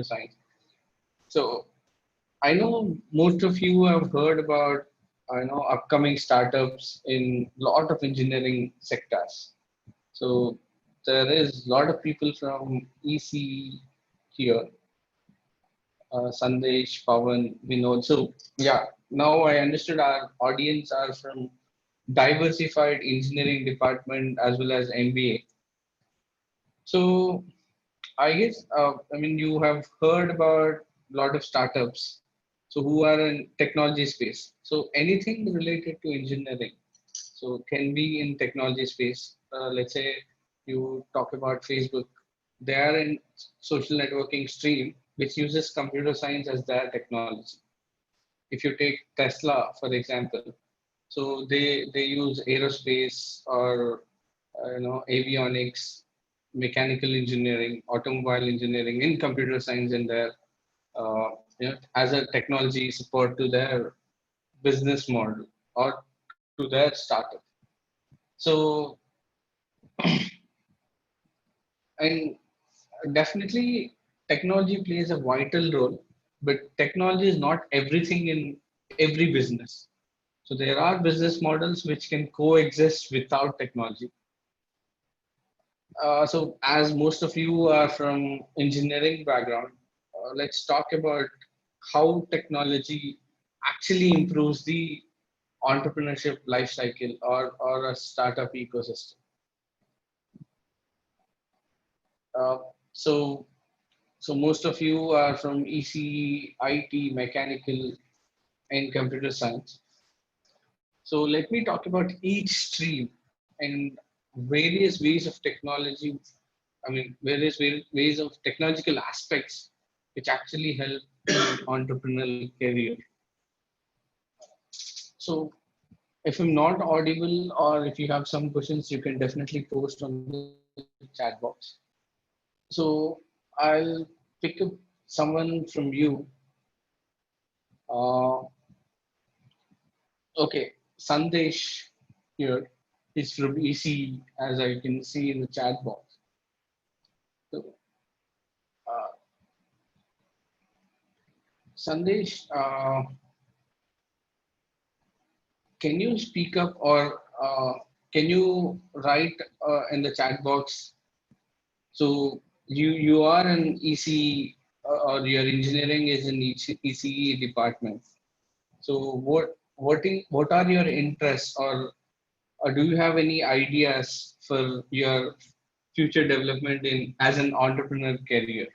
science. So I know most of you have heard about upcoming startups in lot of engineering sectors. So there is a lot of people from EC here, Sandesh, Pawan, Vinod. So yeah, now I understood our audience are from diversified engineering department as well as MBA. So I guess I mean you have heard about a lot of startups. So who are in technology space. So anything related to engineering. So can be in technology space. Let's say you talk about Facebook. They are in social networking stream which uses computer science as their technology. If you take Tesla for example, so they use aerospace or avionics, mechanical engineering, automobile engineering in computer science in their as a technology support to their business model or to their startup. So and definitely technology plays a vital role, but technology is not everything in every business. So there are business models which can coexist without technology. So as most of you are from engineering background, let's talk about how technology actually improves the entrepreneurship life cycle or a startup ecosystem. Uh, so so most of you are from ECE, IT, mechanical, and computer science. So let me talk about each stream and various ways of technology. I mean, ways of technological aspects which actually help in entrepreneurial career. So if I'm not audible or if you have some questions, you can definitely post on the chat box. So I'll pick up someone from you. Uh, okay, Sandesh here is from EC, as I can see in the chat box. So, uh, Sandesh, can you speak up or can you write in the chat box? So you are an EC or your engineering is in ECE department. So what are your interests or do you have any ideas for your future development in as an entrepreneur career?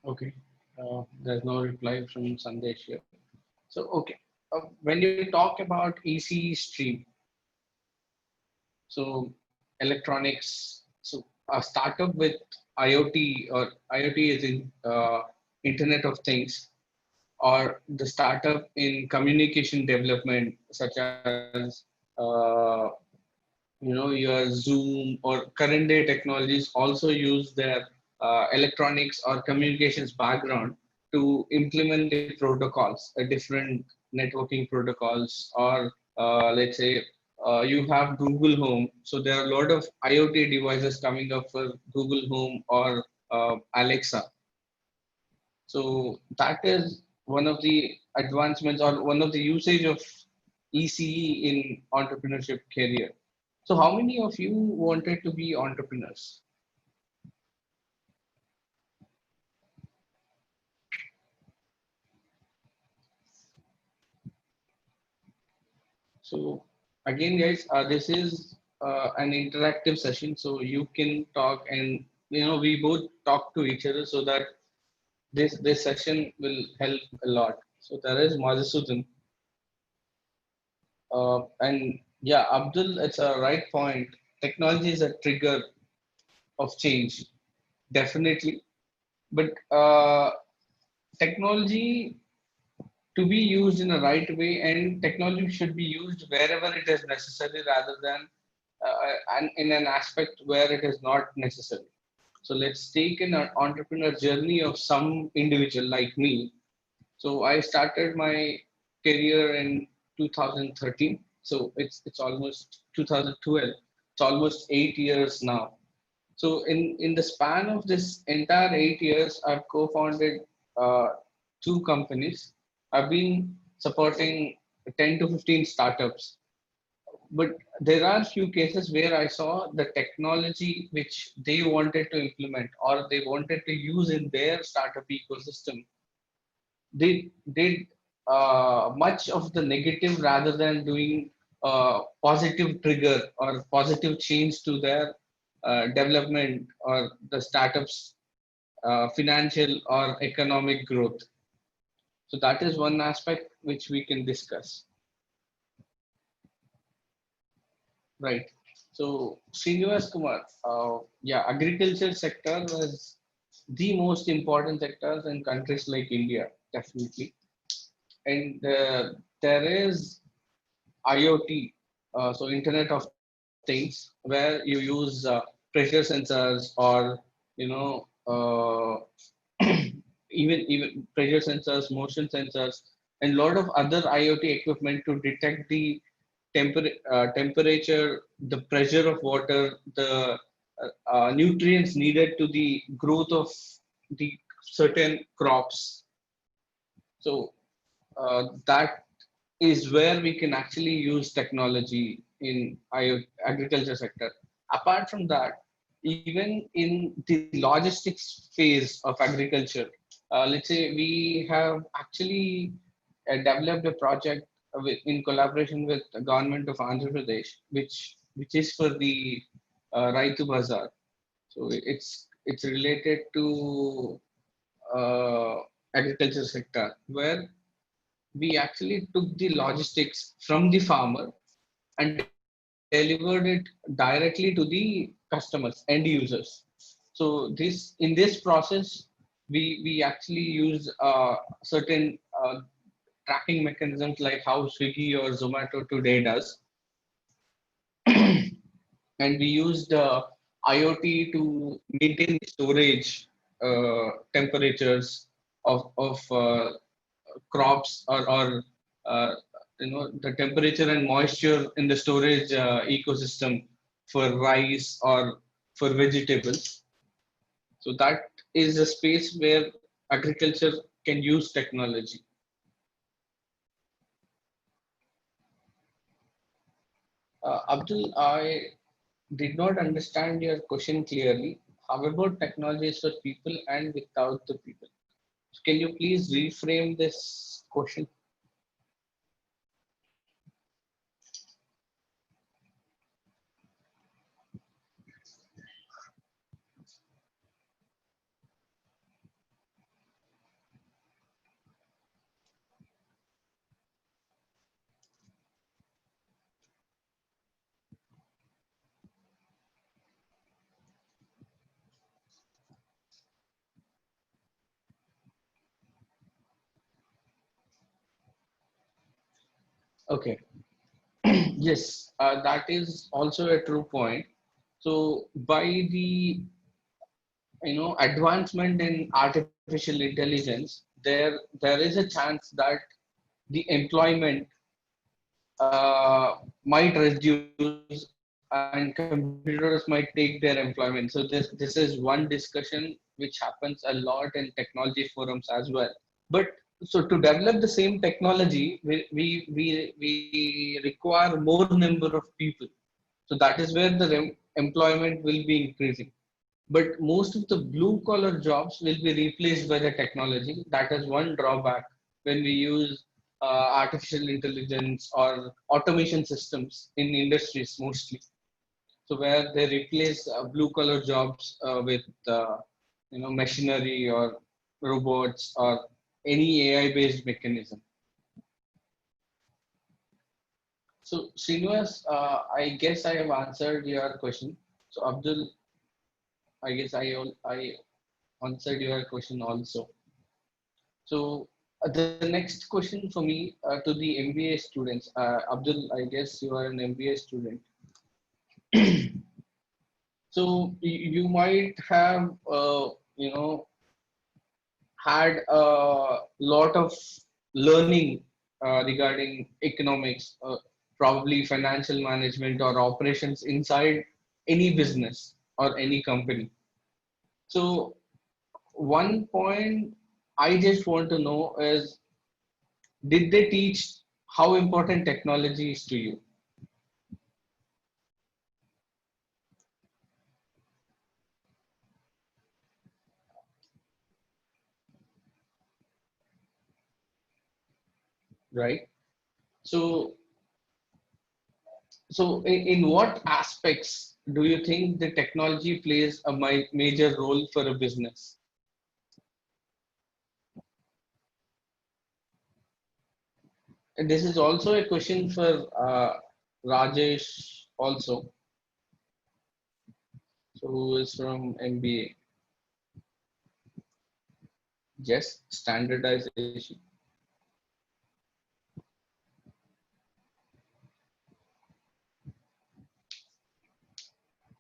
Okay. There's no reply from Sandesh here. So okay. When you talk about ECE stream, so electronics, so a startup with IoT or IoT is in Internet of Things, or the startup in communication development, such as uh, your Zoom or current day technologies also use their electronics or communications background to implement the protocols, different networking protocols, or let's say you have Google Home. So there are a lot of IoT devices coming up for Google Home or Alexa. So that is one of the advancements or one of the usage of ECE in entrepreneurship career. So how many of you wanted to be entrepreneurs? So again, guys, this is an interactive session, so you can talk and we both talk to each other so that this session will help a lot. So there is Madhusudan, and Yeah, Abdul, it's a right point. Technology is a trigger of change, definitely. But technology to be used in a right way, and technology should be used wherever it is necessary rather than and in an aspect where it is not necessary. So let's take an entrepreneur journey of some individual like me. So I started my career in 2013. So it's almost 2012. It's almost 8 years now. So in the span of this entire 8 years, I've co-founded uh, two companies. I've been supporting 10 to 15 startups. But there are few cases where I saw the technology which they wanted to implement or they wanted to use in their startup ecosystem. They did much of the negative rather than doing positive trigger or positive change to their development or the startups financial or economic growth. So that is one aspect which we can discuss. Right. So, Srinivas Kumar, yeah, agriculture sector was the most important sectors in countries like India, definitely. And there is IoT, so Internet of Things, where you use pressure sensors or even pressure sensors, motion sensors, and a lot of other IoT equipment to detect the temperature, the pressure of water, the nutrients needed to the growth of the certain crops. So that is where we can actually use technology in agriculture sector. Apart from that, even in the logistics phase of agriculture, let's say we have actually developed a project in collaboration with the government of Andhra Pradesh, which is for the Raitu Bazaar. So it's related to uh, agriculture sector where we actually took the logistics from the farmer and delivered it directly to the customers, end users. So this in this process, we actually use certain tracking mechanisms like how Swiggy or Zomato today does, and we used IoT to maintain the storage temperatures of crops or uh, the temperature and moisture in the storage ecosystem for rice or for vegetables. So that is a space where agriculture can use technology. Abdul, I did not understand your question clearly. How about technologies for people and without the people? Can you please reframe this question? Okay. Yes, that is also a true point. So by the advancement in artificial intelligence, there is a chance that the employment might reduce and computers might take their employment. So this is one discussion which happens a lot in technology forums as well. But so to develop the same technology, we require more number of people. So that is where the employment will be increasing. But most of the blue collar jobs will be replaced by the technology. That is one drawback when we use artificial intelligence or automation systems in industries mostly. So where they replace blue collar jobs with machinery or robots or any AI based mechanism. So Srinivas, I guess I have answered your question. So Abdul, I guess I answered your question also. So the next question for me to the MBA students, Abdul, I guess you are an MBA student. So you might have had a lot of learning regarding economics, probably financial management or operations inside any business or any company. So one point I just want to know is, did they teach how important technology is to you? Right? So in what aspects do you think the technology plays a major role for a business? And this is also a question for Rajesh also, so who is from MBA. Just standardization,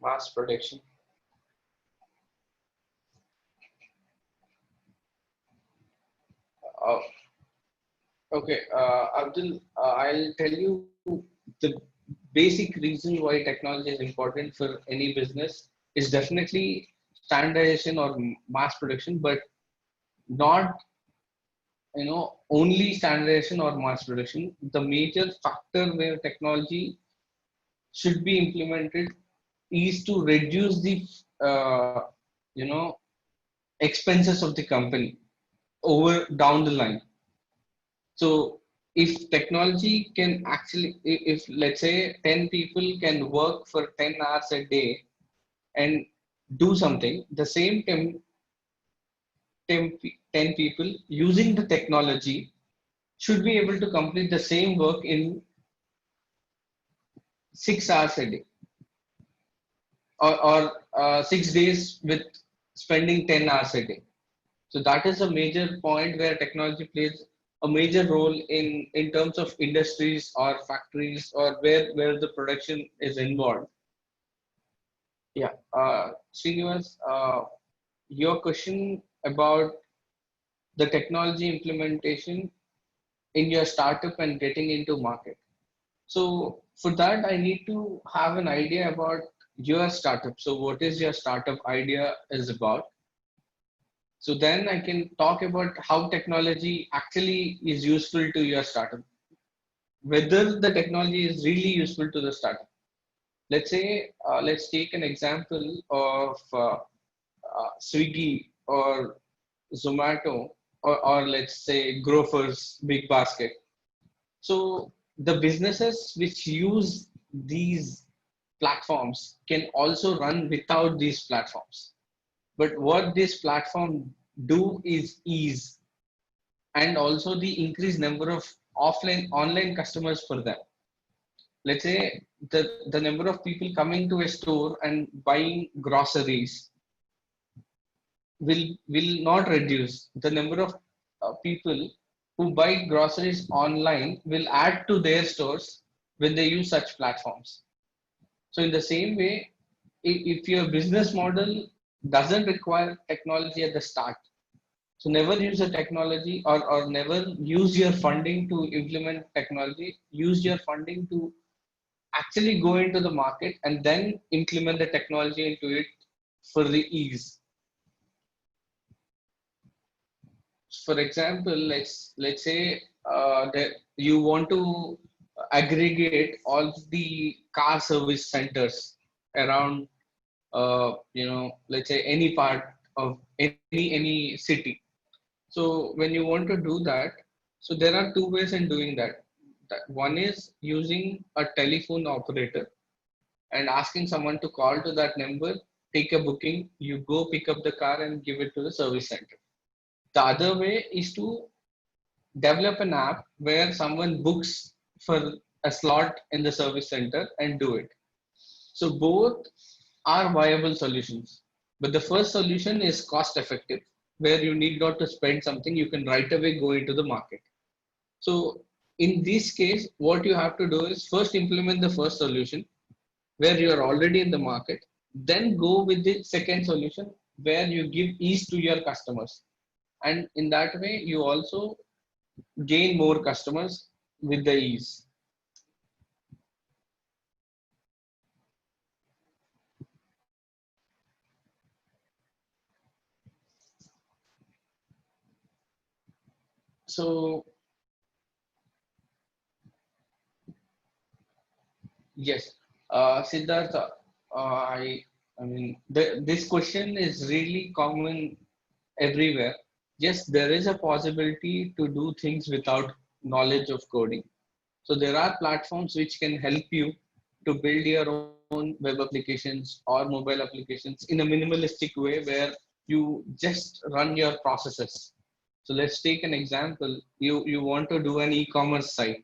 mass production. Uh, okay, Abdul, I'll tell you the basic reason why technology is important for any business is definitely standardization or mass production, but not only standardization or mass production. The major factor where technology should be implemented is to reduce the uh, you know expenses of the company over down the line. So if technology can actually, if let's say 10 people can work for 10 hours a day and do something, the same 10 people using the technology should be able to complete the same work in 6 hours a day, or 6 days with spending 10 hours a day. So that is a major point where technology plays a major role in terms of industries or factories or where the production is involved. Yeah, Srinivas, your question about the technology implementation in your startup and getting into market. So for that, I need to have an idea about your startup. So what is your startup idea is about? So then I can talk about how technology actually is useful to your startup, whether the technology is really useful to the startup. Let's say, let's take an example of Swiggy or Zomato, or let's say Grofers Big Basket. So the businesses which use these platforms can also run without these platforms. But what this platform do is ease, and also the increased number of offline online customers for them. Let's say the number of people coming to a store and buying groceries will not reduce. The number of people who buy groceries online will add to their stores when they use such platforms. So in the same way, if your business model doesn't require technology at the start, so never use a technology, or never use your funding to implement technology. Use your funding to actually go into the market and then implement the technology into it for the ease. For example, let's say that you want to aggregate all the car service centers around, let's say any part of any city. So when you want to do that, so there are two ways in doing that. One is using a telephone operator and asking someone to call to that number, take a booking, you go pick up the car and give it to the service center. The other way is to develop an app where someone books for a slot in the service center and do it. So both are viable solutions. But the first solution is cost effective, where you need not to spend something, you can right away go into the market. So in this case, what you have to do is first implement the first solution where you are already in the market, then go with the second solution where you give ease to your customers. And in that way, you also gain more customers with the ease. So yes, Siddhartha, I mean, this question is really common everywhere. Yes, there is a possibility to do things without knowledge of coding. So there are platforms which can help you to build your own web applications or mobile applications in a minimalistic way where you just run your processes. So let's take an example. You want to do an e-commerce site.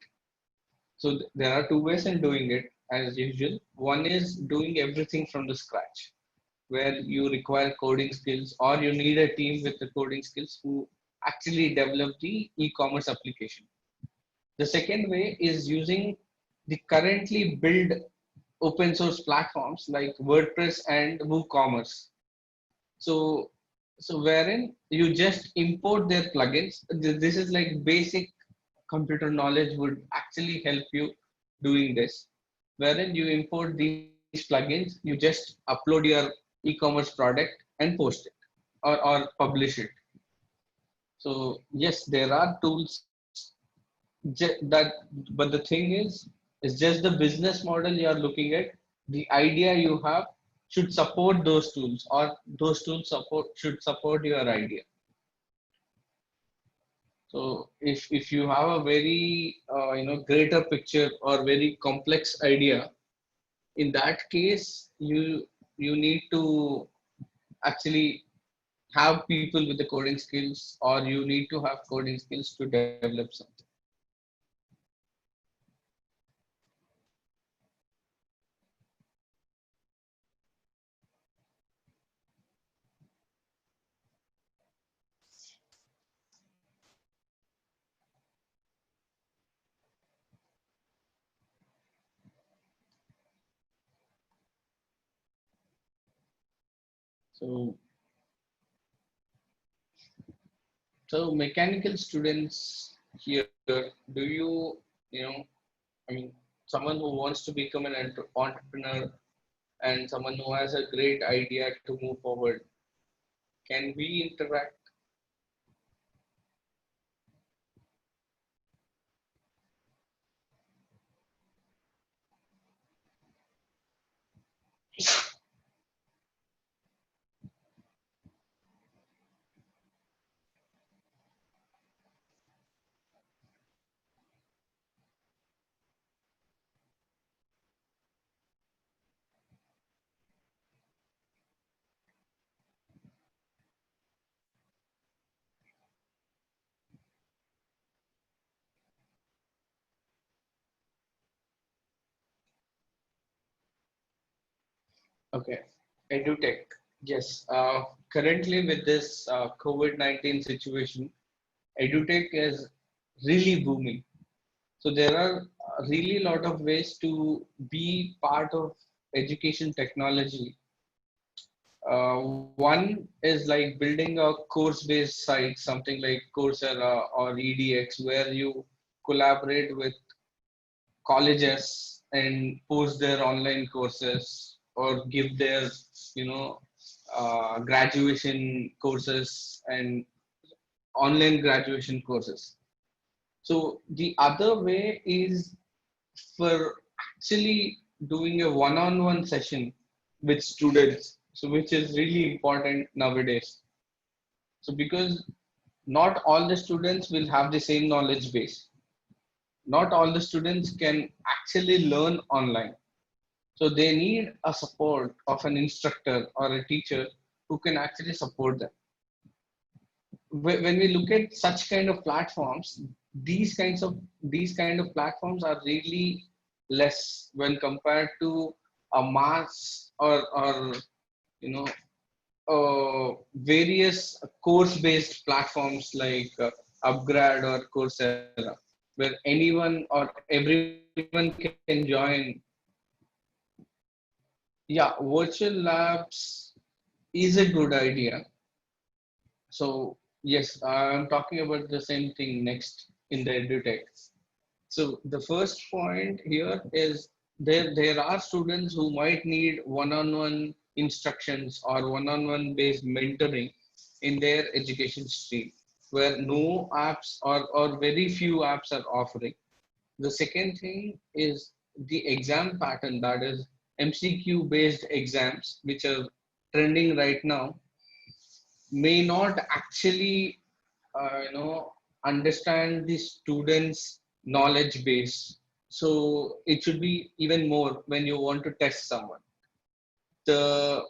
So there are two ways in doing it as usual. One is doing everything from the scratch, where you require coding skills or you need a team with the coding skills who actually develop the e-commerce application. The second way is using the currently built open source platforms like WordPress and WooCommerce. So, so wherein you just import their plugins. This is like basic computer knowledge would actually help you doing this. Wherein you import these plugins, you just upload your e-commerce product and post it or publish it. So yes, there are tools that, but the thing is, it's just the business model you are looking at. The idea you have should support those tools, or those tools should support your idea. So if you have a very greater picture or very complex idea, in that case you need to actually have people with the coding skills, or you need to have coding skills to develop something. So so mechanical students here, do you know, I mean, someone who wants to become an entrepreneur and someone who has a great idea to move forward, can we interact? Okay, EduTech. Yes, currently with this COVID-19 situation, EduTech is really booming. So there are really a lot of ways to be part of education technology. One is like building a course-based site, something like Coursera or EDX, where you collaborate with colleges and post their online courses or give their, you know, graduation courses and online graduation courses. So the other way is for actually doing a one-on-one session with students, so which is really important nowadays. So because not all the students will have the same knowledge base, not all the students can actually learn online, so they need a support of an instructor or a teacher who can actually support them. When we look at such kind of platforms, these kind of platforms are really less when compared to a mass or you know various course-based platforms like Upgrad or Coursera, where anyone or everyone can join. Yeah, virtual labs is a good idea. So yes, I'm talking about the same thing next in the edutech. So the first point here is there are students who might need one-on-one instructions or one-on-one based mentoring in their education stream, where no apps or very few apps are offering. The second thing is the exam pattern, that is MCQ based exams, which are trending right now, may not actually understand the students knowledge base. So it should be even more when you want to test someone. The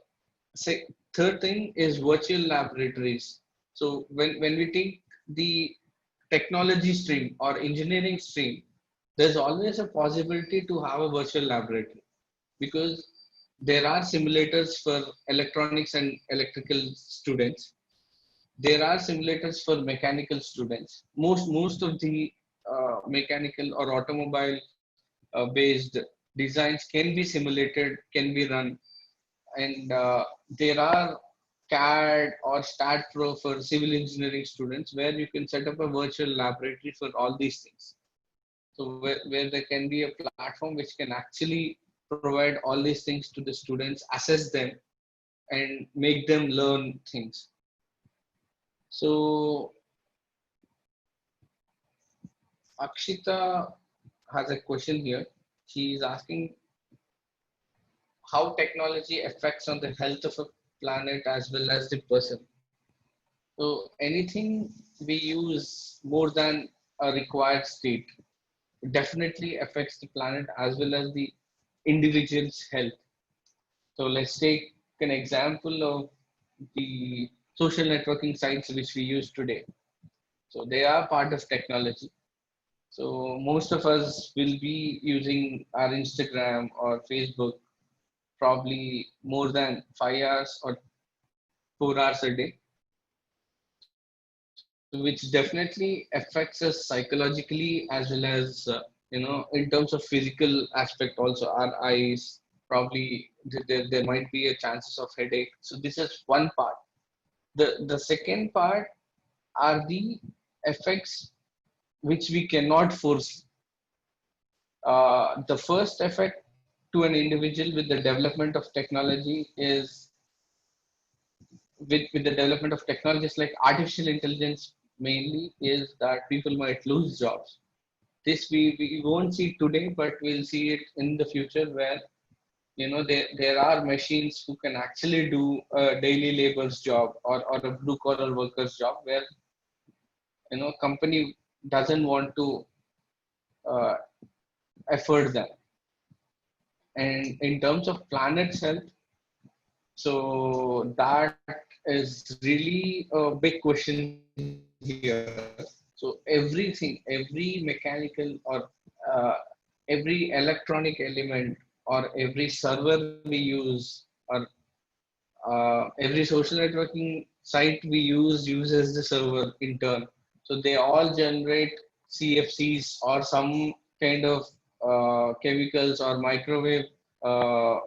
third thing is virtual laboratories. So when we take the technology stream or engineering stream, there's always a possibility to have a virtual laboratory, because there are simulators for electronics and electrical students. There are simulators for mechanical students. Most of the mechanical or automobile based designs can be simulated, can be run, and there are CAD or StatPro for civil engineering students, where you can set up a virtual laboratory for all these things. So where there can be a platform which can actually provide all these things to the students, assess them, and make them learn things. So Akshita has a question here. She is asking how technology affects on the health of a planet as well as the person. So anything we use more than a required state definitely affects the planet as well as the individual's health. So let's take an example of the social networking sites which we use today. So they are part of technology. So most of us will be using our Instagram or Facebook probably more than 5 hours or 4 hours a day. So which definitely affects us psychologically as well as in terms of physical aspect also. Our eyes, probably there might be a chances of headache. So this is one part. The second part are the effects which we cannot foresee. The first effect to an individual with the development of technology is with the development of technologies like artificial intelligence mainly, is that people might lose jobs. This we won't see today, but we'll see it in the future, where there are machines who can actually do a daily labor's job or a blue collar worker's job, where company doesn't want to uh, afford them. And in terms of planet's health, so that is really a big question here. So every mechanical or uh, every electronic element or every server we use, or every social networking site we use uses the server in turn. So they all generate CFCs or some kind of chemicals or uh,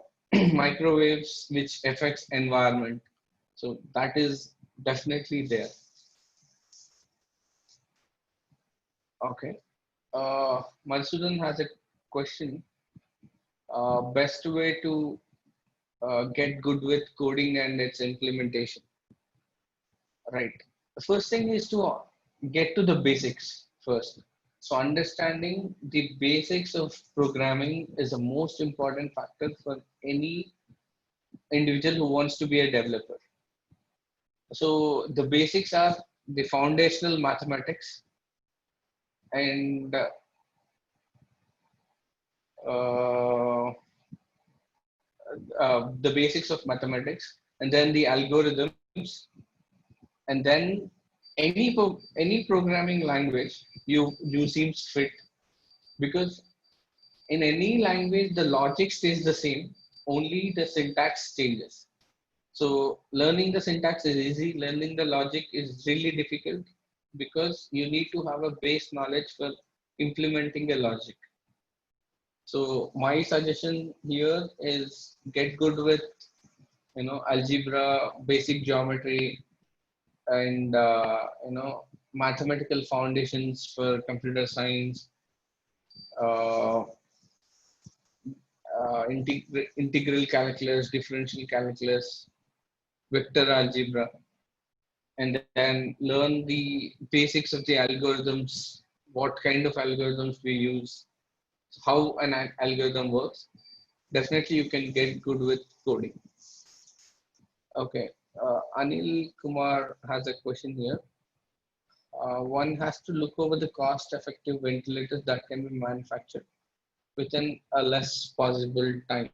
microwaves which affects environment. So that is definitely there. Okay. Madhusudan has a question. Best way to get good with coding and its implementation. Right. The first thing is to get to the basics first. So understanding the basics of programming is the most important factor for any individual who wants to be a developer. So the basics are the foundational mathematics and uh, the basics of mathematics, and then the algorithms, and then any programming language you seems fit, because in any language, the logic stays the same, only the syntax changes. So learning the syntax is easy, learning the logic is really difficult because you need to have a base knowledge for implementing a logic. So my suggestion here is get good with algebra, basic geometry, and mathematical foundations for computer science, uh, integral calculus, differential calculus, vector algebra, and then learn the basics of the algorithms, what kind of algorithms we use, how an algorithm works. Definitely, you can get good with coding. Okay, Anil Kumar has a question here. One has to look over the cost-effective ventilators that can be manufactured within a less possible time.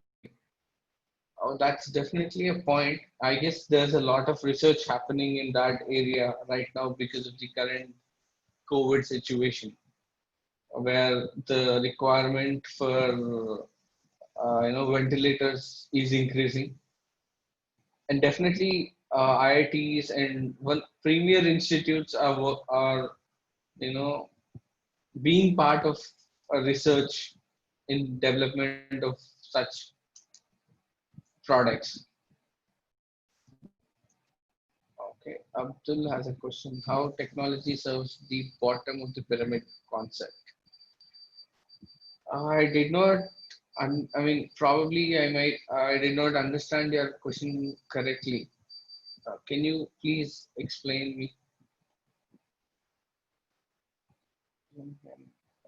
Oh, that's definitely a point. I guess there's a lot of research happening in that area right now because of the current COVID situation, where the requirement for ventilators is increasing, and definitely IITs and one premier institutes are you know being part of a research in development of such products. Okay, Abdul has a question. How technology serves the bottom of the pyramid concept? I did not, I mean, probably I did not understand your question correctly. Can you please explain me?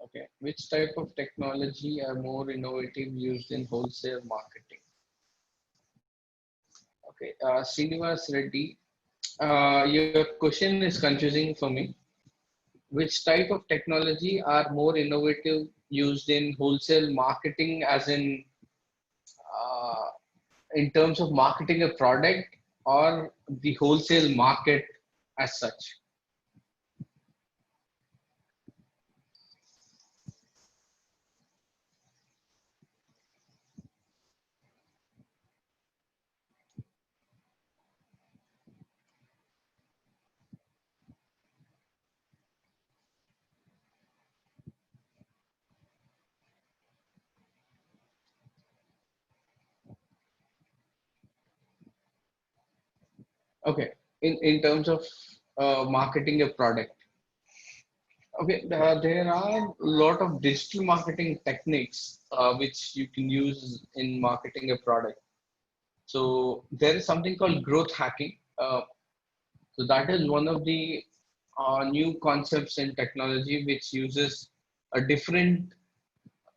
Okay, which type of technology are more innovative used in wholesale marketing? Okay, Srinivas Reddy, your question is confusing for me. Which type of technology are more innovative used in wholesale marketing, as uh, in terms of marketing a product or the wholesale market as such? Okay, in terms of marketing a product. Okay, there are a lot of digital marketing techniques which you can use in marketing a product. So there is something called growth hacking. So that is one of the new concepts in technology which uses a different,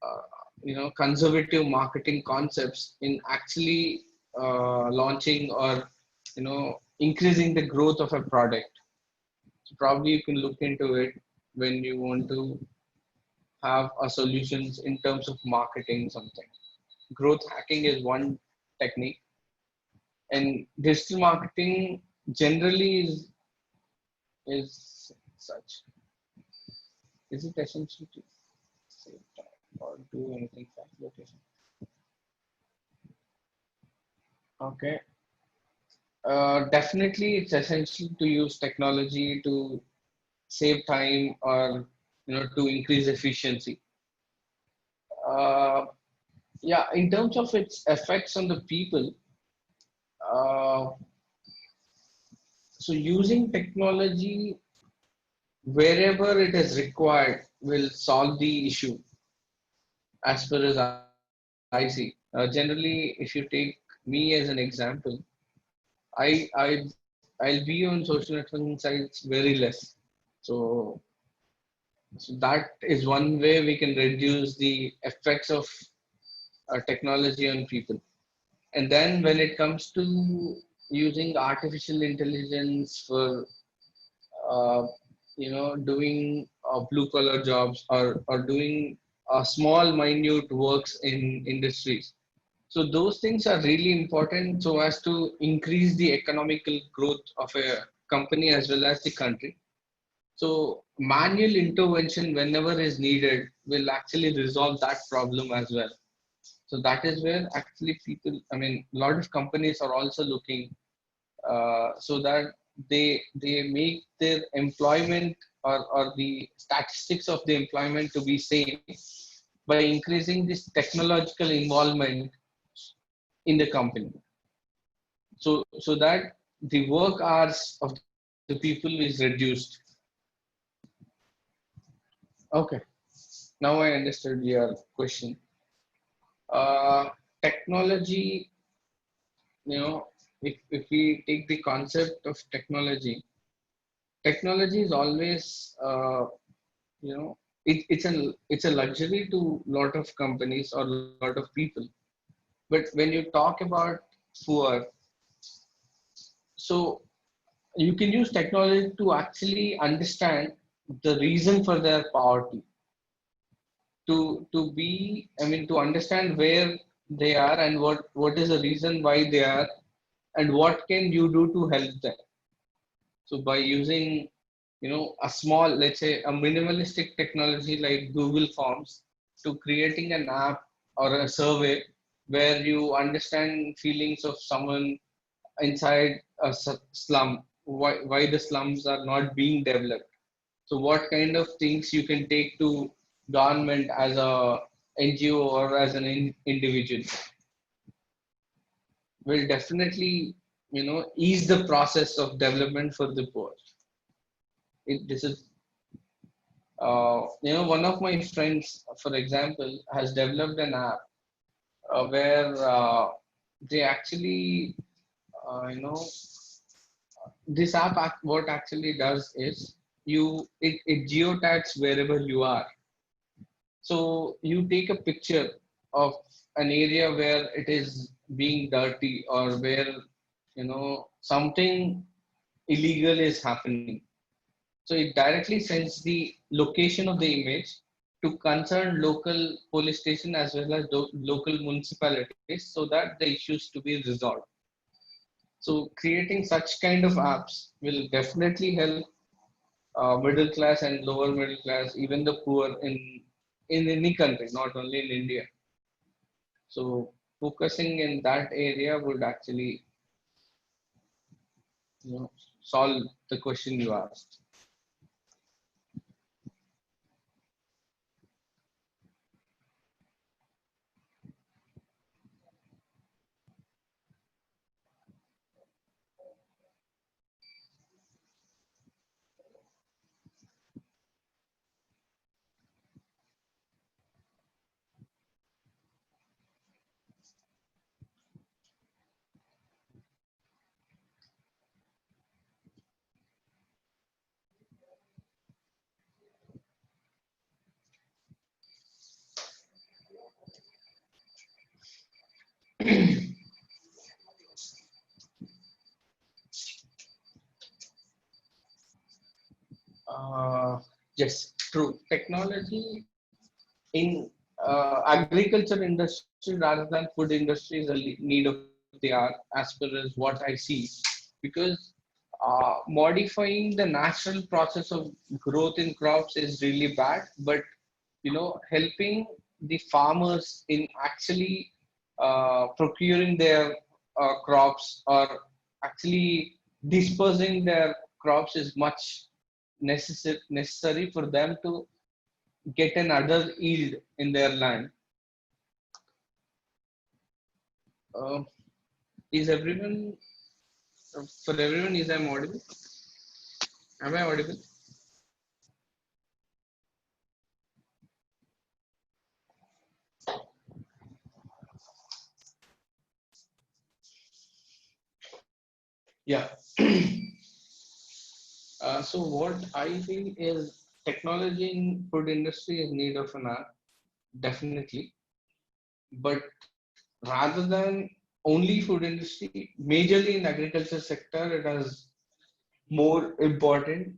uh, conservative marketing concepts in actually launching or increasing the growth of a product. So probably you can look into it when you want to have a solutions in terms of marketing something. Growth hacking is one technique, and digital marketing generally is such. Is it essential to save time or do anything fast location? Okay. Definitely, it's essential to use technology to save time or to increase efficiency. Uh, yeah, in terms of its effects on the people, uh, so using technology wherever it is required will solve the issue as far as I see. Generally, if you take me as an example, I'll be on social networking sites very less. So, so that is one way we can reduce the effects of technology on people. And then when it comes to using artificial intelligence for doing blue collar jobs or doing small minute works in industries, so those things are really important so as to increase the economical growth of a company as well as the country. So manual intervention whenever is needed will actually resolve that problem as well. So that is where actually people, I mean, a lot of companies are also looking so that they make their employment or the statistics of the employment to be same by increasing this technological involvement in the company. So that the work hours of the people is reduced. Okay, now I understood your question. Technology, you know, if we take the concept of technology is always, you know, it's a luxury to lot of companies or lot of people. But when you talk about poor, so you can use technology to actually understand the reason for their poverty, to be, I mean, to understand where they are and what is the reason why they are and what can you do to help them. So by using, you know, a small, let's say a minimalistic technology like Google Forms, to creating an app or a survey where you understand feelings of someone inside a slum, why the slums are not being developed. So what kind of things you can take to government as a NGO or as an individual will definitely, you know, ease the process of development for the poor. This is, you know, one of my friends, for example, has developed an app where they actually, you know, this app what actually does is it geotags wherever you are. So you take a picture of an area where it is being dirty or where, you know, something illegal is happening. So it directly sends the location of the image to concerned local police station as well as local municipalities so that the issues to be resolved. So creating such kind of apps will definitely help middle class and lower middle class, even the poor in any country, not only in India. So focusing in that area would actually, you know, solve the question you asked. Uh, yes, true. Technology in agriculture industry rather than food industry is a need of the hour as per as what I see, because modifying the natural process of growth in crops is really bad, but you know, helping the farmers in actually procuring their crops or actually dispersing their crops is much necessary for them to get another yield in their land. Uh, is everyone for everyone? Is I'm audible? Am I audible? Yeah. So what I feel is technology in food industry is need of an hour, definitely. But rather than only food industry, majorly in agriculture sector, it is more important,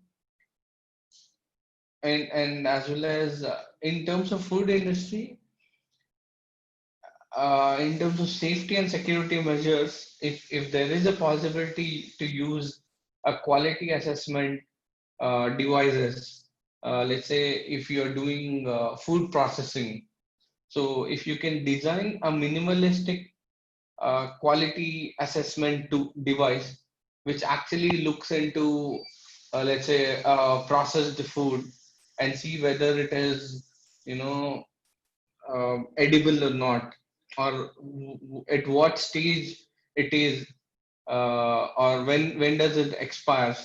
and as well as in terms of food industry, in terms of safety and security measures, if there is a possibility to use a quality assessment devices. Let's say if you're doing food processing, so if you can design a minimalistic quality assessment to device which actually looks into let's say processed food and see whether it is you know edible or not, or at what stage it is, or when does it expire.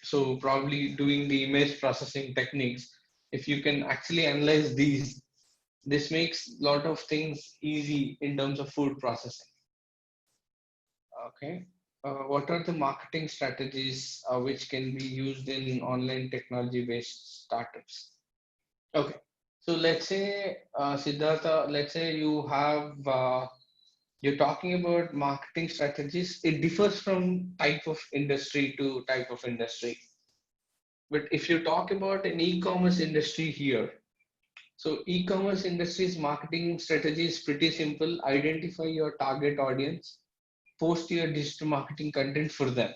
So probably doing the image processing techniques, if you can actually analyze these, this makes a lot of things easy in terms of food processing. Okay. What are the marketing strategies which can be used in online technology based startups? Okay. So let's say, Siddhartha, let's say you have, you're talking about marketing strategies. It differs from type of industry to type of industry. But if you talk about an e-commerce industry here, so e-commerce industry's marketing strategy is pretty simple. Identify your target audience, post your digital marketing content for them.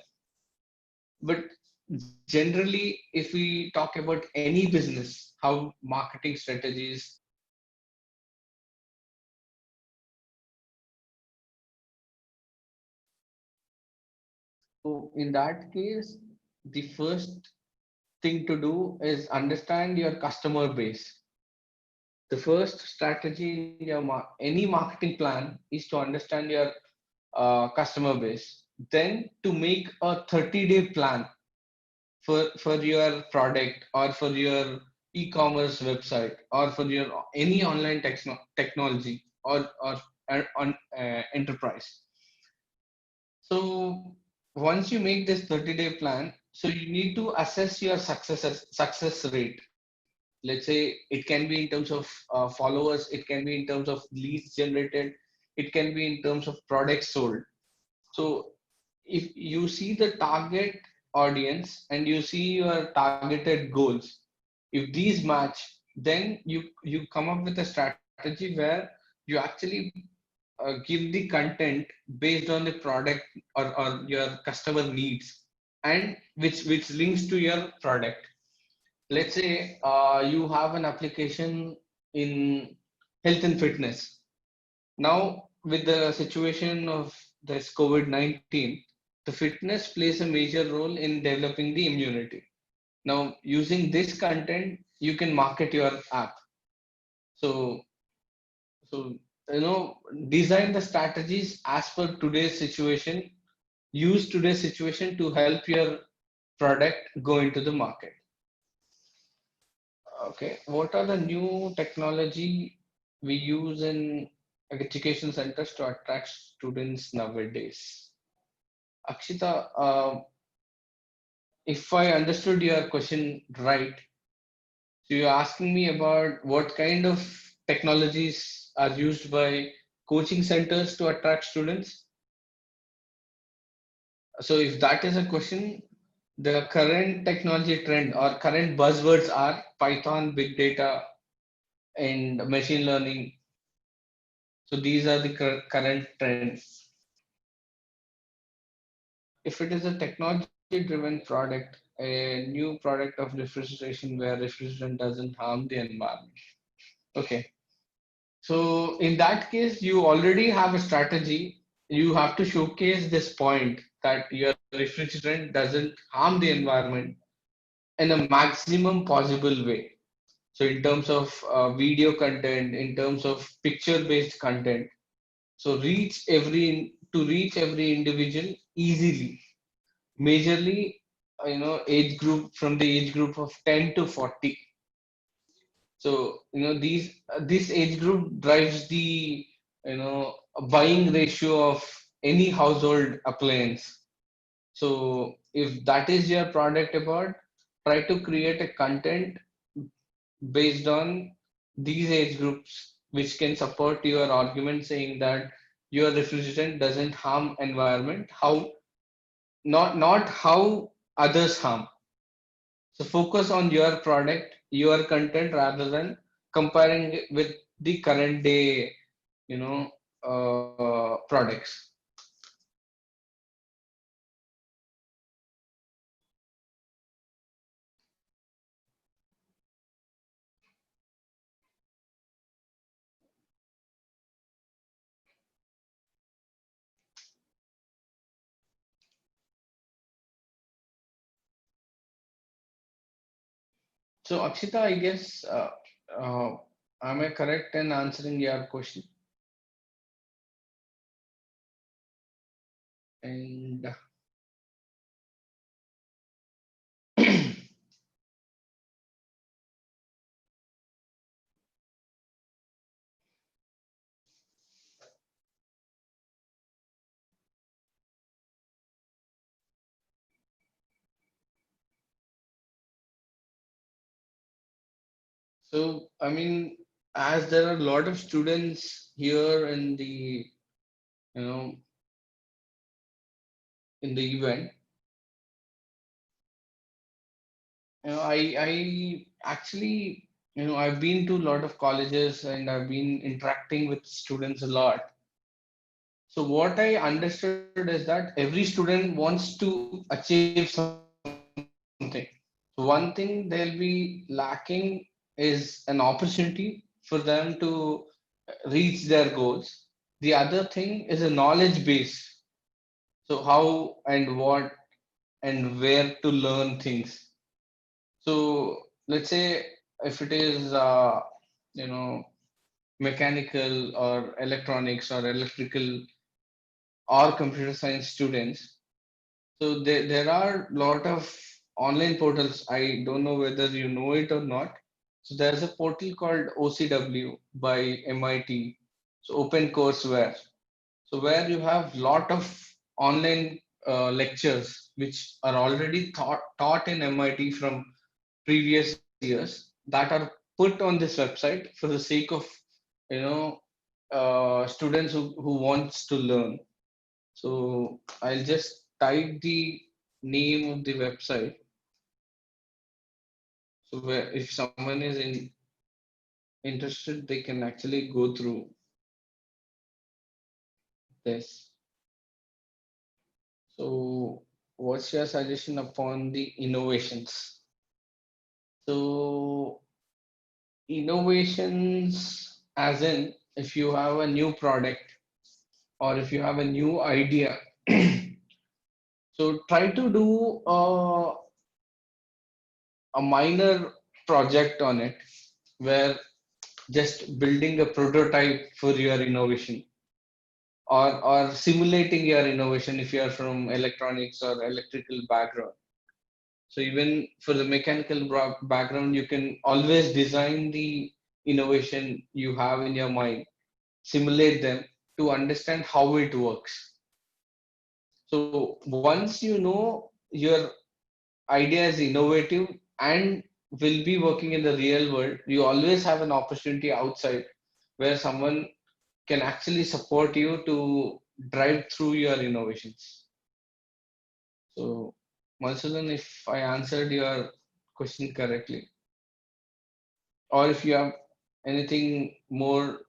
But generally, if we talk about any business, how marketing strategies, so in that case, the first thing to do is understand your customer base. The first strategy in your any marketing plan is to understand your customer base. Then to make a 30-day plan for your product or for your e-commerce website or for your any online technology or on enterprise. So once you make this 30-day plan, so you need to assess your success rate. Let's say it can be in terms of followers, it can be in terms of leads generated, it can be in terms of products sold. So if you see the target audience and you see your targeted goals, if these match, then you come up with a strategy where you actually give the content based on the product or your customer needs, and which links to your product. Let's say you have an application in health and fitness. Now, with the situation of this COVID-19, the fitness plays a major role in developing the immunity. Now, using this content, you can market your app. So, so design the strategies as per today's situation. Use today's situation to help your product go into the market. Okay, what are the new technology we use in education centers to attract students nowadays? Akshita, if I understood your question right, so you're asking me about what kind of technologies are used by coaching centers to attract students. So if that is a question, the current technology trend or current buzzwords are Python, big data, and machine learning. So these are the current trends. If it is a technology driven product, a new product of refrigeration where refrigerant doesn't harm the environment. Okay. So in that case, you already have a strategy. You have to showcase this point that your refrigerant doesn't harm the environment in a maximum possible way. So in terms of video content, in terms of picture based content, so reach every individual easily, majorly age group from the age group of 10 to 40. So this age group drives the buying ratio of any household appliance. So if that is your product about, try to create a content based on these age groups which can support your argument saying that your refrigerant doesn't harm environment, how not how others harm. So focus on your product, your content, rather than comparing it with the current day, products. So Akshita, I guess, uh, am I correct in answering your question? And so, I mean, as there are a lot of students here in the, you know, in the event, I actually, I've been to a lot of colleges and I've been interacting with students a lot. So what I understood is that every student wants to achieve something. So one thing they'll be lacking is an opportunity for them to reach their goals. The other thing is a knowledge base. So how and what and where to learn things. So let's say if it is you know mechanical or electronics or electrical or computer science students, so there are a lot of online portals. I don't know whether you know it or not. So there's a portal called OCW by MIT, so Open Courseware. So where you have lot of online lectures which are already taught in MIT from previous years that are put on this website for the sake of you know students who wants to learn. So I'll just type the name of the website. So where if someone is interested, they can actually go through this. So what's your suggestion upon the innovations? So innovations, as in if you have a new product or if you have a new idea, so try to do a minor project on it where just building a prototype for your innovation or simulating your innovation if you are from electronics or electrical background. So even for the mechanical background, you can always design the innovation you have in your mind, simulate them to understand how it works. So once you know your idea is innovative and will be working in the real world, you always have an opportunity outside where someone can actually support you to drive through your innovations. So, Madhusudan, if I answered your question correctly, or if you have anything more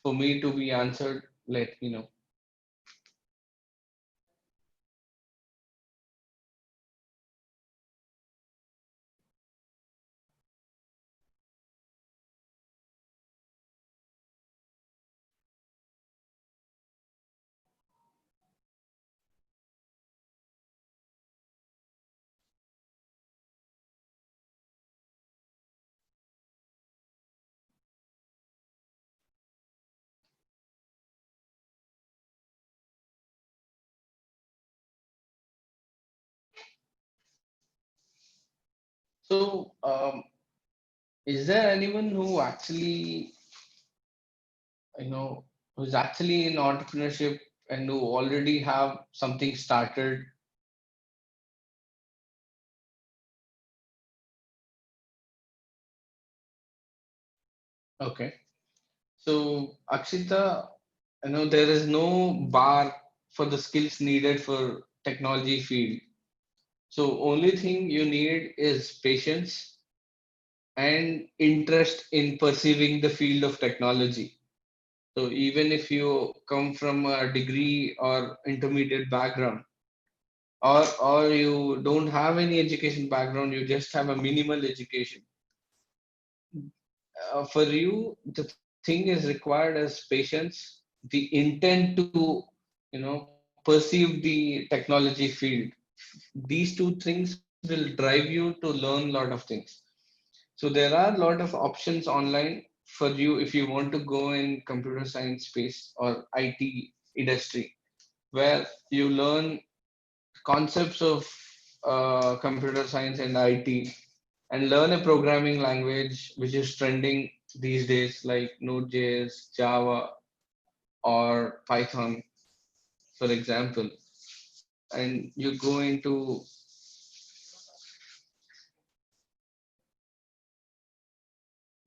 for me to be answered, let me know. So, is there anyone who actually, you know, who's actually in entrepreneurship and who already have something started? Okay. So, Akshita, there is no bar for the skills needed for technology field. So, only thing you need is patience and interest in perceiving the field of technology. So, even if you come from a degree or intermediate background, or you don't have any education background, you just have a minimal education. For you, the thing is required as patience, the intent to perceive the technology field. These two things will drive you to learn a lot of things. So there are a lot of options online for you if you want to go in computer science space or IT industry, where you learn concepts of computer science and IT, and learn a programming language which is trending these days, like Node.js, Java, or Python, for example. And you go into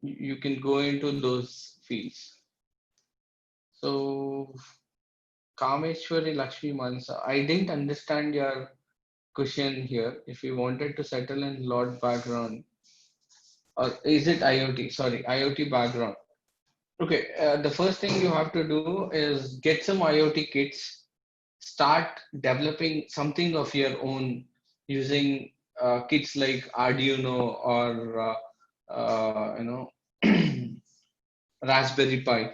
you can go into those fields. So Kameshwari Lakshmi Mansa, I didn't understand your question here. If you wanted to settle in lot background, or is it IoT? Sorry, IoT background. Okay, the first thing you have to do is get some IoT kits, start developing something of your own using kits like Arduino or Raspberry Pi.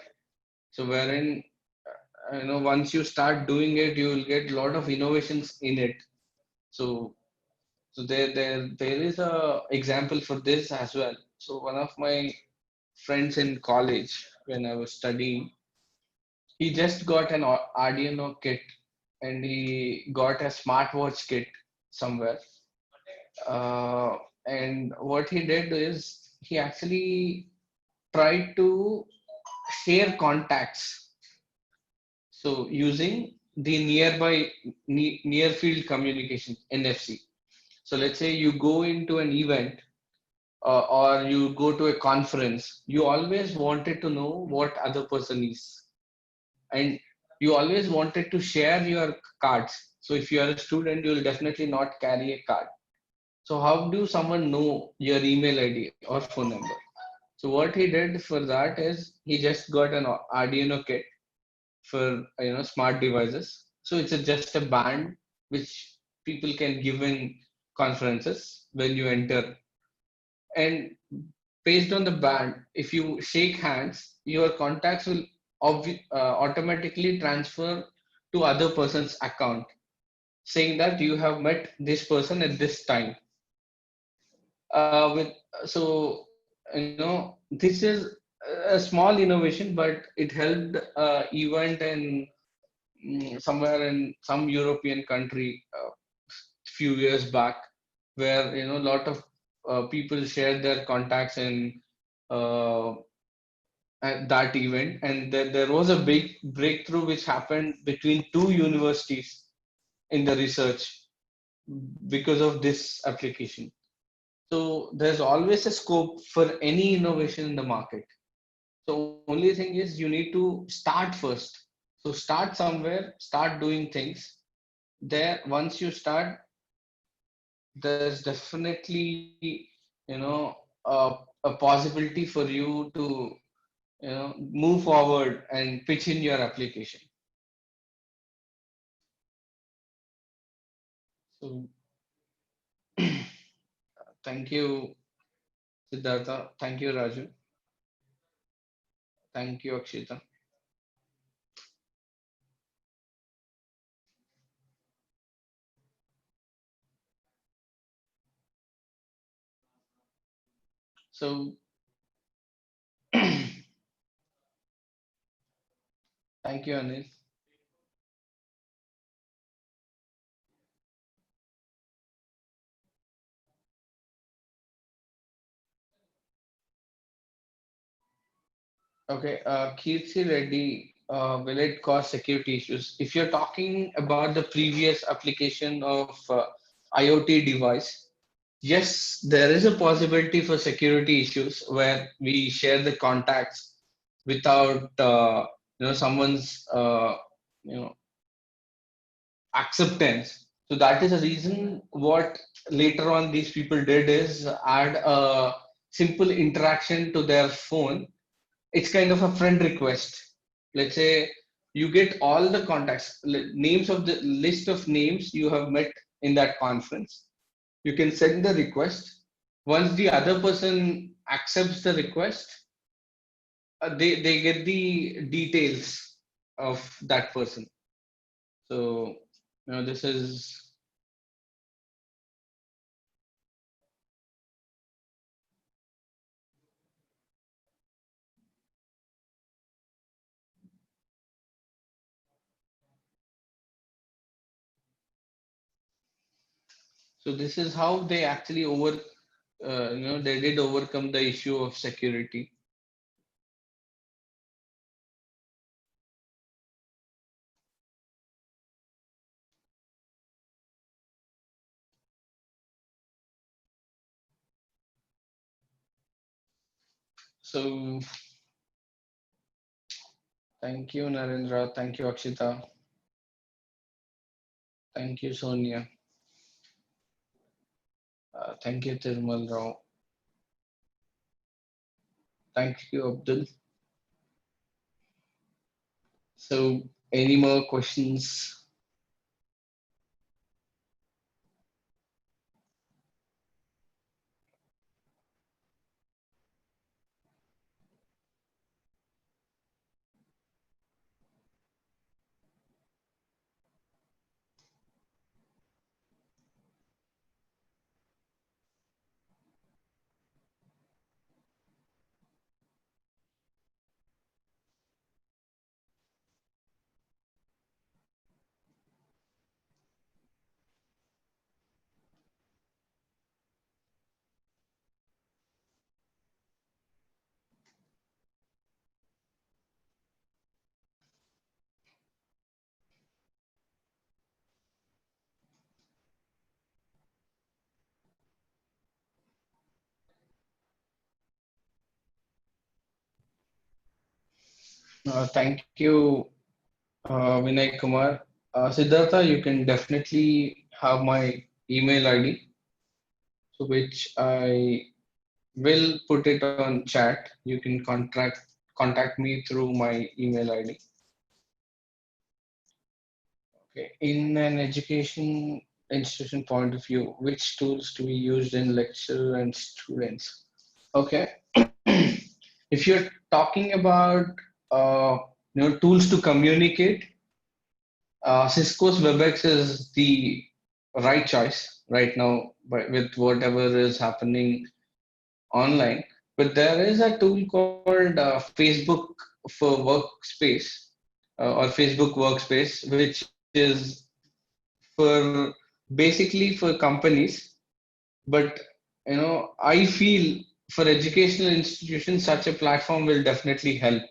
So wherein once you start doing it, you will get a lot of innovations in it. So there is a example for this as well. So one of my friends in college when I was studying, he just got an Arduino kit and he got a smartwatch kit somewhere. Uh, and what he did is he actually tried to share contacts. So using the near field communication NFC. So let's say you go into an event or you go to a conference, you always wanted to know what other person is, and you always wanted to share your cards. So if you are a student, you will definitely not carry a card. So how do someone know your email ID or phone number? So what he did for that is he just got an Arduino kit for smart devices. So it's just a band which people can give in conferences when you enter, and based on the band, if you shake hands, your contacts will automatically transfer to other person's account, saying that you have met this person at this time. With so this is a small innovation, but it helped event in somewhere in some European country few years back, where a lot of people shared their contacts in uh, at that event, and there was a big breakthrough which happened between two universities in the research because of this application. So there's always a scope for any innovation in the market. So only thing is you need to start first. So start somewhere, start doing things. There, once you start, there's definitely a possibility for you to move forward and pitch in your application. So thank you, Siddhartha. Thank you, Raju. Thank you, Akshita. So thank you, Anil. Okay, Kirti Reddy, will it cause security issues? If you're talking about the previous application of IoT device, yes, there is a possibility for security issues where we share the contacts without someone's you know acceptance. So that is the reason what later on these people did is add a simple interaction to their phone. It's kind of a friend request. Let's say you get all the contacts, names of the list of names you have met in that conference. You can send the request. Once the other person accepts the request, they get the details of that person. So this is So this is how they actually they did overcome the issue of security. So thank you, Narendra. Thank you, Akshita. Thank you, Sonia. Thank you, Tirmal Rao. Thank you, Abdul. So, any more questions? Thank you, Vinay Kumar. Siddhartha, you can definitely have my email ID, so which I will put it on chat. You can contact me through my email ID. Okay. In an education institution point of view, which tools to be used in lecture and students? Okay. If you're talking about uh, tools to communicate, Cisco's WebEx is the right choice right now, but with whatever is happening online. But there is a tool called Facebook for Workspace or Facebook Workspace, which is for basically for companies. But I feel for educational institutions, such a platform will definitely help.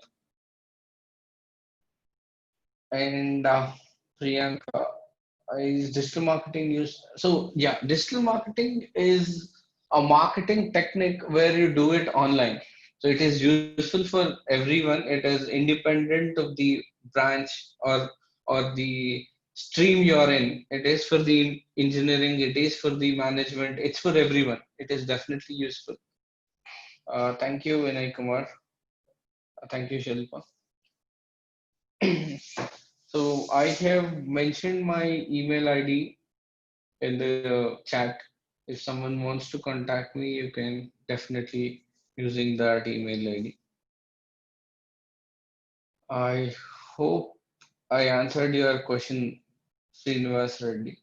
And Priyanka, is digital marketing used? So yeah, digital marketing is a marketing technique where you do it online. So it is useful for everyone. It is independent of the branch or the stream you're in. It is for the engineering. It is for the management. It's for everyone. It is definitely useful. Thank you, Vinay Kumar. Thank you, Shilpa. So I have mentioned my email ID in the chat. If someone wants to contact me, you can definitely using that email ID. I hope I answered your question, Srinivas Reddy.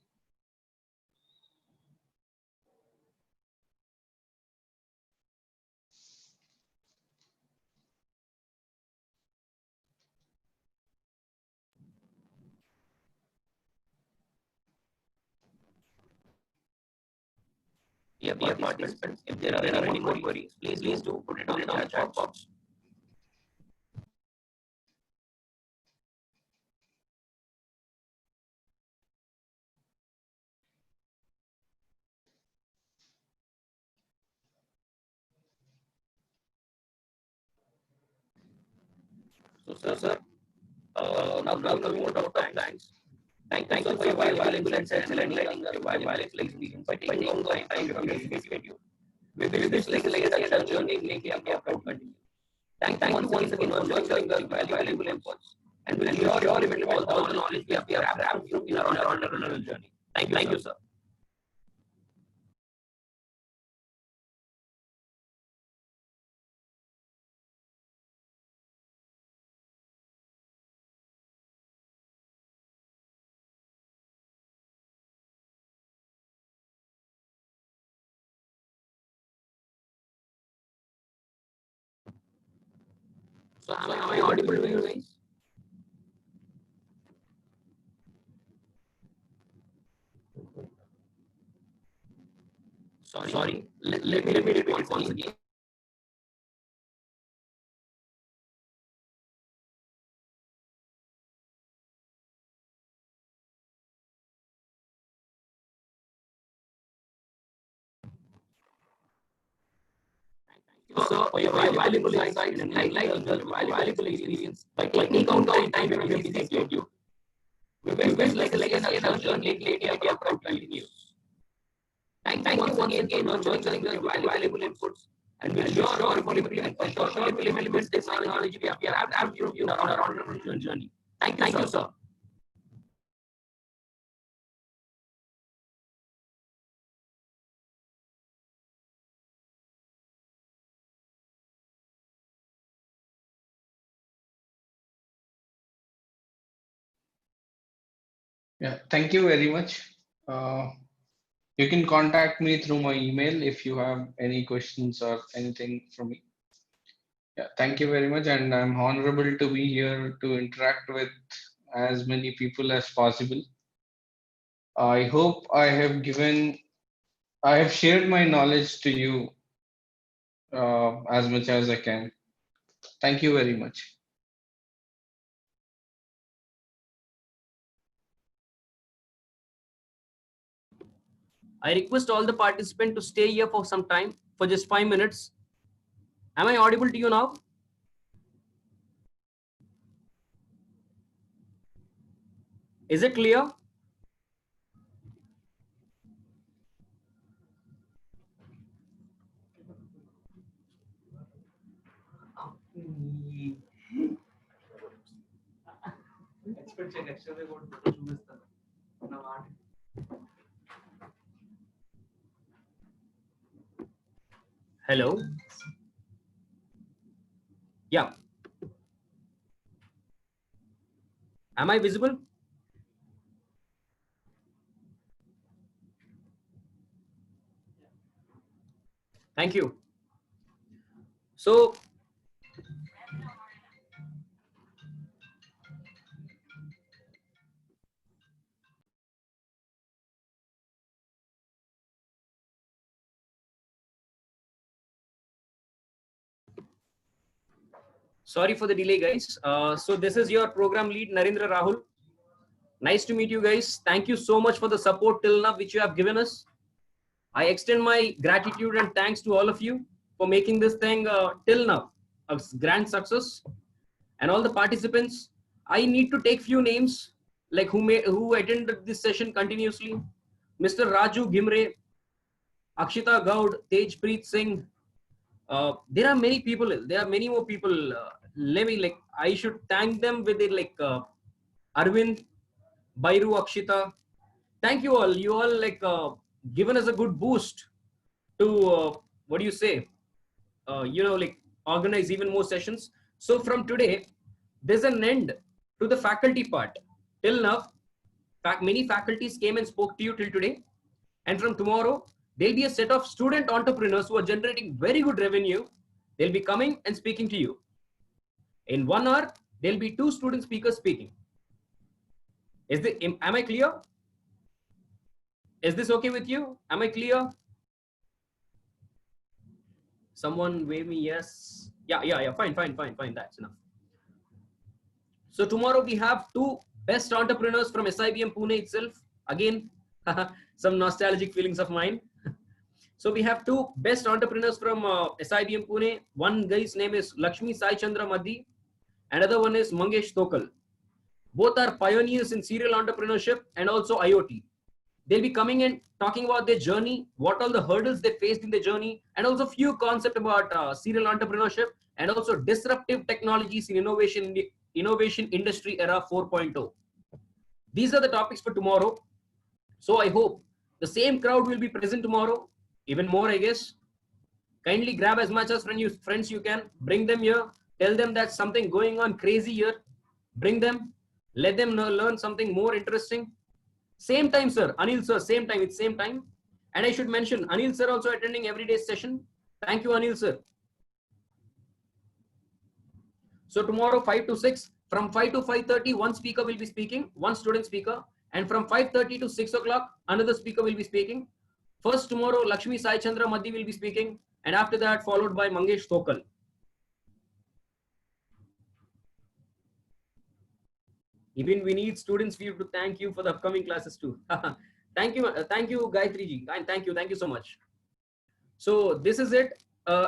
Dear participants, if there are any more queries, please do put it on the chat box. So, sir, now coming to Dr. Thanks. Thank you for your valuable insights and enlightening us your valuable experience by taking out time from your busy schedule. We wish this legacy and journey make India proud continue. Thank you once again for sharing the valuable inputs. And we'll surely implement all the knowledge we have grabbed from you in our entrepreneurial journey. Thank you, sir. So, am I audible to you guys? Sorry. Let me repeat it once again. So, for your valuable insights and enlightening your valuable experience by taking out time from your busy schedule. We went like a legacy journey lately are proud to continue. Thank you once again for joining us with your valuable inputs. And we're sure for implement this technology we have from you on our entrepreneurial journey. Thank you, sir. Yeah, thank you very much. You can contact me through my email if you have any questions or anything from me. Yeah, thank you very much, and I'm honorable to be here to interact with as many people as possible. I hope I have shared my knowledge to you as much as I can. Thank you very much. I request all the participants to stay here for some time, for just 5 minutes. Am I audible to you now? Is it clear? Hello? Yeah. Am I visible? Thank you. So, sorry for the delay, guys. So this is your program lead, Narendra Rahul. Nice to meet you guys. Thank you so much for the support till now, which you have given us. I extend my gratitude and thanks to all of you for making this thing till now a grand success. And all the participants, I need to take few names like who attended this session continuously. Mr. Raju Gimre, Akshita Gaud, Tejpreet Singh. There are many people. There are many more people. Let me like I should thank them with it like Arvind, Bairu, Akshita. Thank you all. You all like given us a good boost to what do you say? Like organize even more sessions. So from today, there's an end to the faculty part. Till now, many faculties came and spoke to you till today. And from tomorrow, there'll be a set of student entrepreneurs who are generating very good revenue. They'll be coming and speaking to you. In 1 hour, there'll be 2 student speakers speaking. Am I clear? Is this okay with you? Am I clear? Someone wave me yes. Yeah. Fine. That's enough. So tomorrow we have 2 best entrepreneurs from SIBM Pune itself. Again, some nostalgic feelings of mine. So we have 2 best entrepreneurs from SIBM Pune. One guy's name is Lakshmi Sai Chandra Madhi. Another one is Mangesh Tokal. Both are pioneers in serial entrepreneurship and also IoT. They'll be coming and talking about their journey, what all the hurdles they faced in their journey, and also few concepts about serial entrepreneurship and also disruptive technologies in innovation industry era 4.0. These are the topics for tomorrow. So I hope the same crowd will be present tomorrow, even more, I guess. Kindly grab as much as friends you can, bring them here, tell them that something going on crazy here, bring them, let them learn something more interesting. Same time, sir, Anil sir, same time, it's same time. And I should mention, Anil sir also attending everyday session. Thank you, Anil sir. So tomorrow 5 to 6, from 5 to 5:30, one speaker will be speaking, one student speaker. And from 5:30 to 6 o'clock, another speaker will be speaking. First tomorrow, Lakshmi Sai Chandra Madhi will be speaking, and after that followed by Mangesh Thokal. Even we need students for you to thank you for the upcoming classes too. Thank you, Gayatri ji, and thank you so much. So this is it,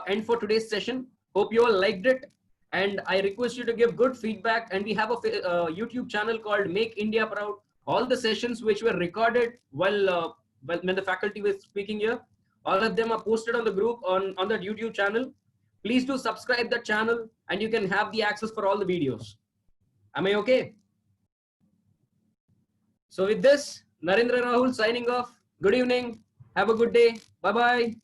end for today's session. Hope you all liked it, and I request you to give good feedback. And we have a YouTube channel called Make India Proud. All the sessions which were recorded while when the faculty was speaking here, all of them are posted on the group on that YouTube channel. Please do subscribe that channel, and you can have the access for all the videos. Am I okay? So with this, Narendra Rahul signing off. Good evening. Have a good day. Bye-bye.